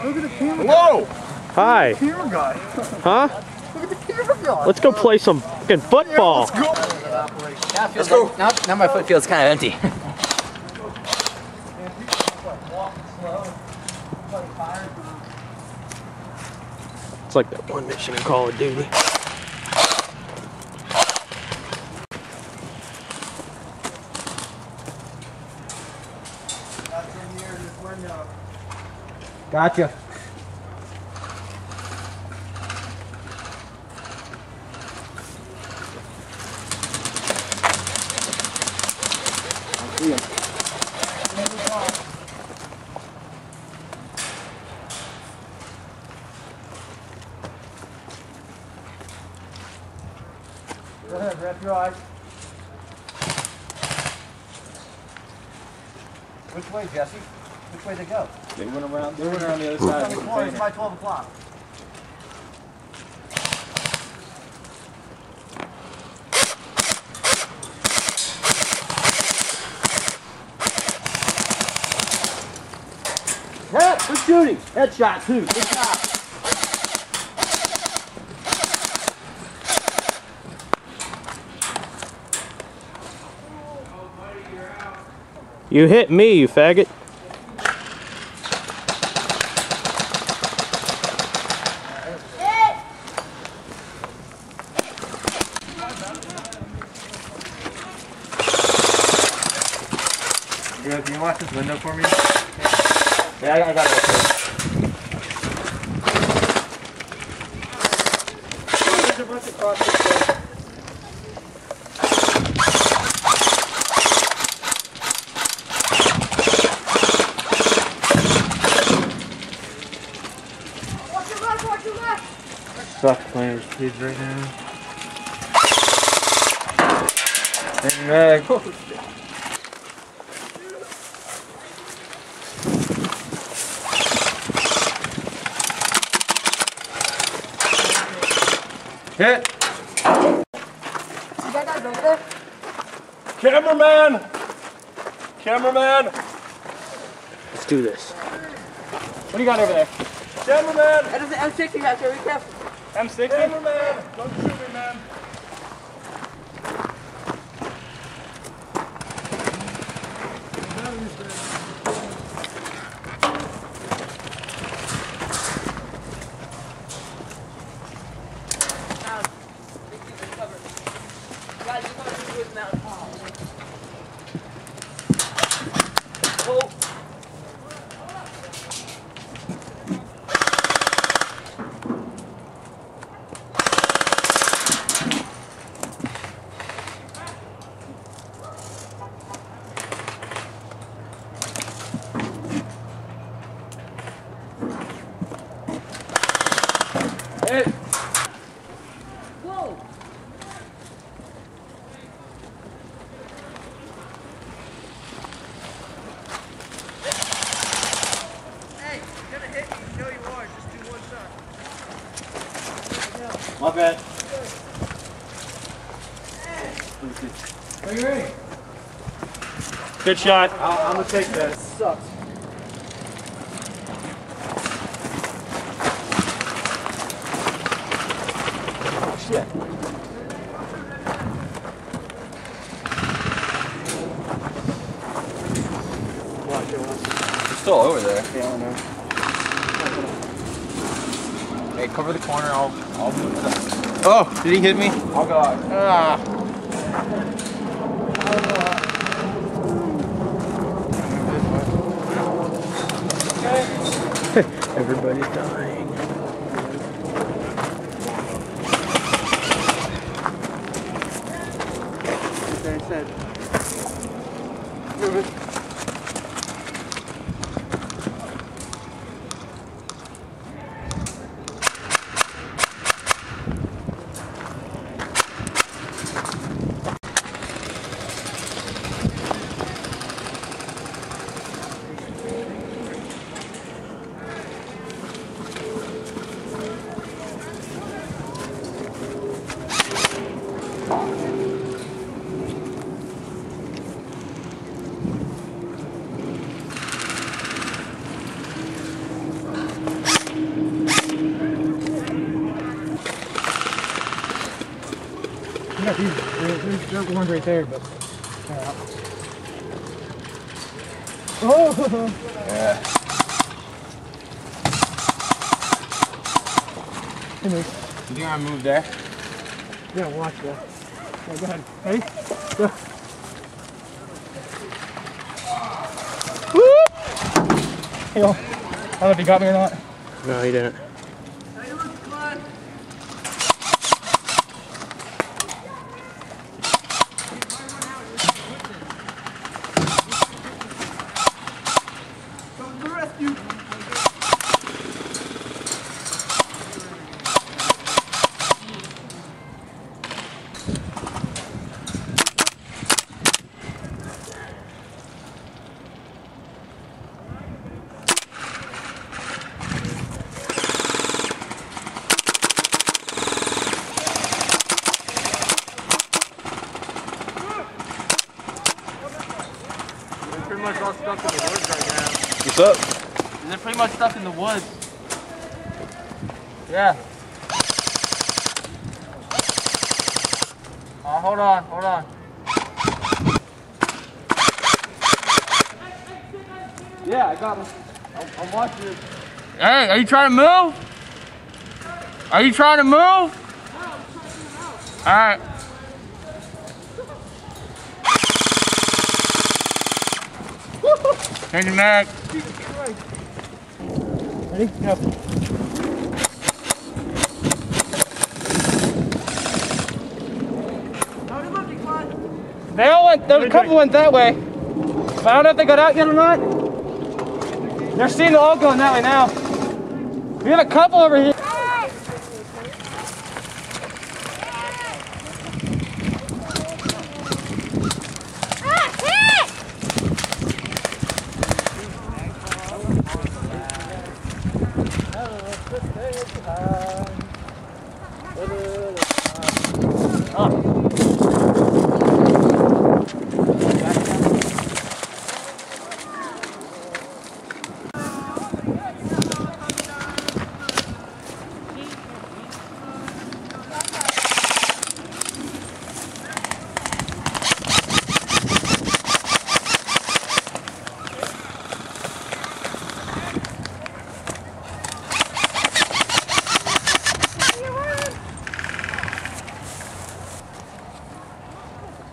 Look at the camera. Whoa! Hi. Look at the camera guy. Huh? Look at the camera guy. Let's go play some fucking football. Yeah, let's go. Now my foot feels kind of empty. It's like that one mission in Call of Duty. Gotcha. I see him. Go ahead, wrap your eyes. Which way, Jesse? Which way they go? They went around the other side. It's by 12 o'clock. Head, good shooting. Headshot too. Good job. You hit me, you faggot. Yeah, can you watch this window for me? Yeah, I got it. There's a bunch of crosses. Suck playing with kids right now. And Meg. Hit! Cameraman! Cameraman! Let's do this. What do you got over there? Cameraman! That is an M60 out there. Be careful. M60? Cameraman! Don't shoot me, man. Hit! Whoa. Hey, you're gonna hit me. You know you are. Just do one shot. My bad. Are you ready? Good shot. I'm gonna take that. Sucks. Shit. It's still over there. Yeah, I know. Hey, cover the corner. I'll move the... Oh, did he hit me? Oh god. Ah. Everybody's dying. They said. Yeah, there's ones right there, but. Oh! Yeah. You think I moved there? Yeah, watch that. Yeah, go ahead. Ready? Go. Woo! Yo, I don't know if you got me or not. No, he didn't. Pretty much all stuck in the woods right now. What's up? They're pretty much stuck in the woods. Yeah. Oh, hold on, hold on. Yeah, I got him. I'm watching it. Hey, are you trying to move? Are you trying to move? All right. Change your mag. Ready? Go. They all went, there's a couple went that way. But I don't know if they got out yet or not. They're seeing it all going that way now. We have a couple over here.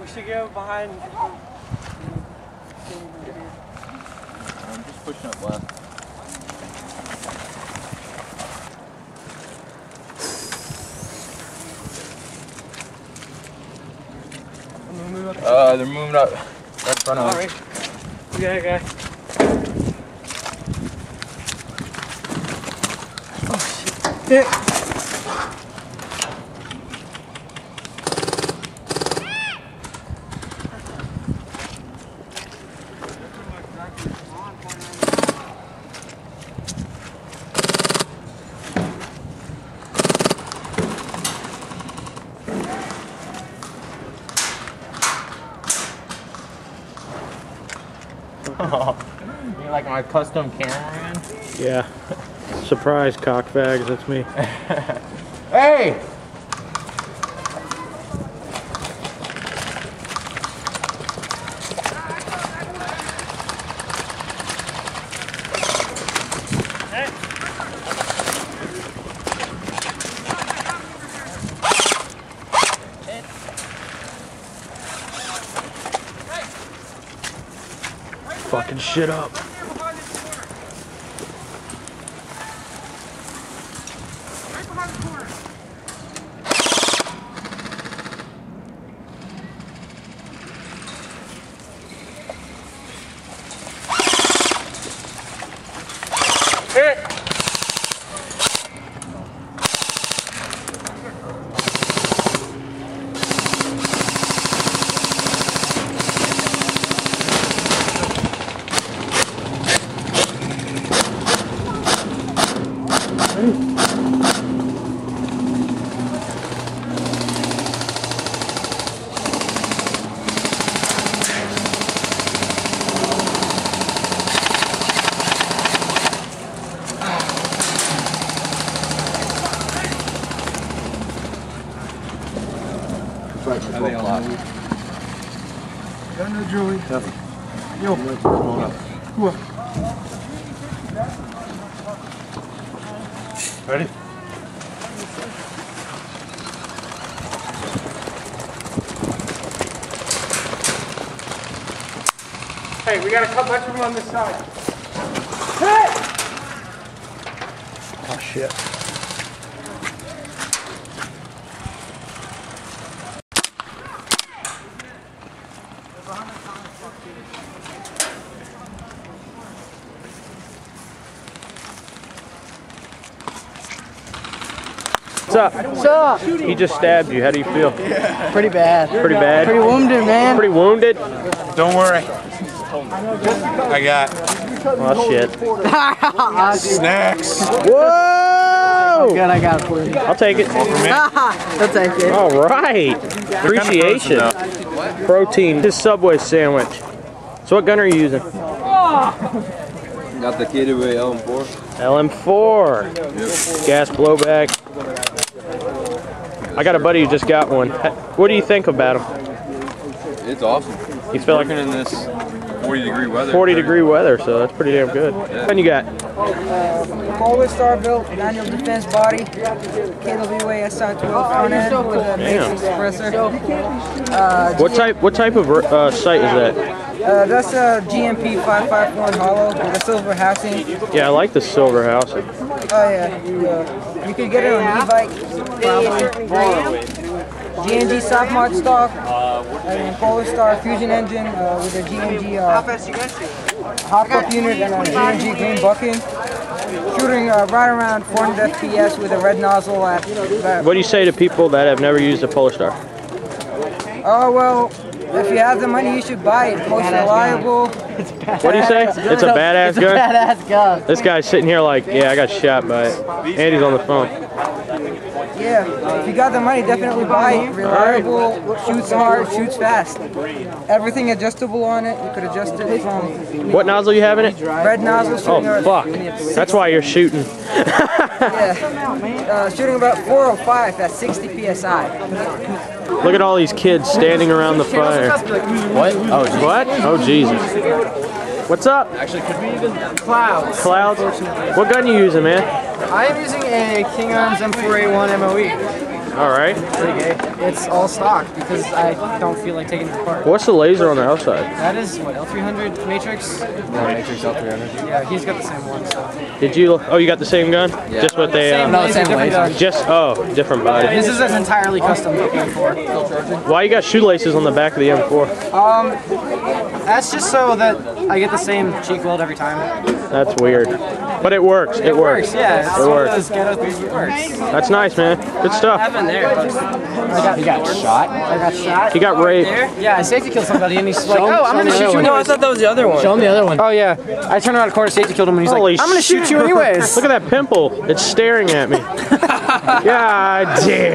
We should go behind. I'm just pushing up left. They're moving up right in front of us. Alright. Yeah, guy. Oh shit. You like my custom cameraman? Yeah. Surprise, cockbags. That's me. Hey! Fucking shit up. Ready? Hey, we got a couple bunch of them on this side. Hey! Oh shit. What's up? What's up? He just stabbed you. How do you feel? Pretty bad. Pretty bad? Pretty wounded, man. Pretty wounded? Don't worry. I got Oh shit. snacks. Whoa! Good, I got it for you. I'll take it. I'll take it. All right. Appreciation. Protein. His Subway sandwich. So what gun are you using? Got the GBB LM4. LM4. Gas blowback. I got a buddy who just got one. What do you think about him? It's awesome. You feel like Working in this 40-degree weather. 40-degree weather, so that's pretty damn good. And you got? Polar Star built manual defense body, KWA SR12 front end with a matrix suppressor. What type of sight is that? That's a GMP 551 hollow with a silver housing. Yeah, I like the silver housing. Oh yeah, you could get it on e-bike. GNG soft mod stock, and Polar Star fusion engine with a GNG hop-up unit and a GNG green bucking. Shooting right around 400 FPS with a red nozzle at about... What do you say to people that have never used a Polar Star? Oh, well, if you have the money, you should buy it. Most reliable. What do you say? It's a badass gun? Badass gun. This guy's sitting here like, yeah, I got shot by it. Andy's on the phone. Yeah, if you got the money, definitely buy it. Reliable, shoots hard, shoots fast. Everything adjustable on it. You could adjust it from... What nozzle you have in it? Red nozzle. Oh, fuck. That's why you're shooting. Yeah. Shooting about 405 at 60 PSI. Look at all these kids standing around the fire. What? Oh, geez. What? Oh, Jesus. What's up? Actually, could we even... Clouds. Clouds? What gun you using, man? I am using a King Arms M4A1 MOE. All right. It's all stock because I don't feel like taking it apart. What's the laser on the outside? That is, what, L300 Matrix? Matrix L300. Yeah, he's got the same one, so. Did you? Oh, you got the same gun? Yeah. Just with a. No, same laser. Just different body. This is an entirely custom M4. Why you got shoelaces on the back of the M4? That's just so that I get the same cheek weld every time. That's weird, but it works. It works. Yeah, It works. it works. That's nice, man. Good stuff. He got shot? I got shot. He got raped. Yeah, I safety killed somebody and he's like, oh, I'm gonna shoot you. No, I thought that was the other one. Show him the other one. Oh yeah, I turned around a corner, safety killed him, and he's Holy like, I'm gonna shoot you anyways. Look at that pimple. It's staring at me. God damn.